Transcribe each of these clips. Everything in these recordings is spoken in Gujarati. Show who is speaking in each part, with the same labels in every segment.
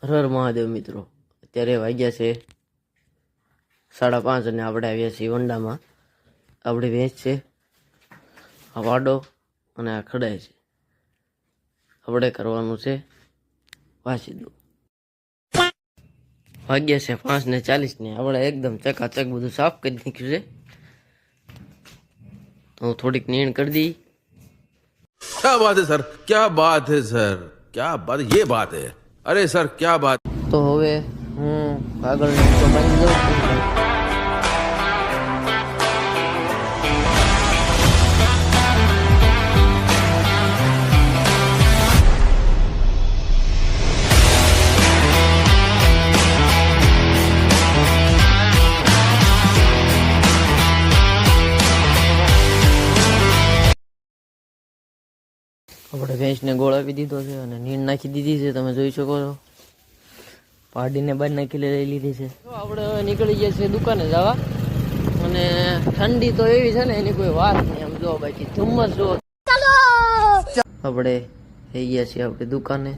Speaker 1: હર હર મહાદેવ મિત્રો, અત્યારે વાગ્યા છે 5:30 અને આપણે આવ્યા છીએ વંડામાં. આપણી ભેંસ છે, આ વાડો અને આ ખડાય છે. આપણે કરવાનું છે વાસીદું. વાગ્યા છે 5:40 આપણે એકદમ ચકાચક બધું સાફ કરી નાખ્યું છે. તો થોડીક નીણ કરી દઈ.
Speaker 2: क्या बात है सर, क्या बात है सर, क्या बात, ये बात है. अरे सर क्या बात.
Speaker 1: તો હવે હું કાગળ તો બાંધી દઉં. આપણે ભેંસને ગોળ આપી દીધો છે અને નીણ નાખી દીધી છે, તમે જોઈ શકો છો. પાડીને બહાર નાખી લઈ લીધી છે. તો આપણે હવે નીકળી ગયા છીએ દુકાને જવા. અને ઠંડી તો એવી છે ને એની કોઈ વાત નહીં. આમ જો બાકી ધુમ્મસ જો. આપણે થઈ ગયા છીએ આપણી દુકાને.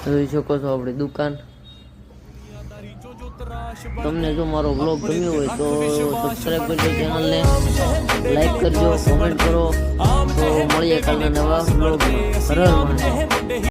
Speaker 1: જોઈ શકો છો આપણી દુકાન. તમને જો મારો બ્લોગ ગમ્યો હોય તો સબસ્ક્રાઇબ કરજો ચેનલને, લાઈક કરજો, કોમેન્ટ કરો. તો મળીએ કાલના નવા બ્લોગમાં. હર હર મહાદેવ.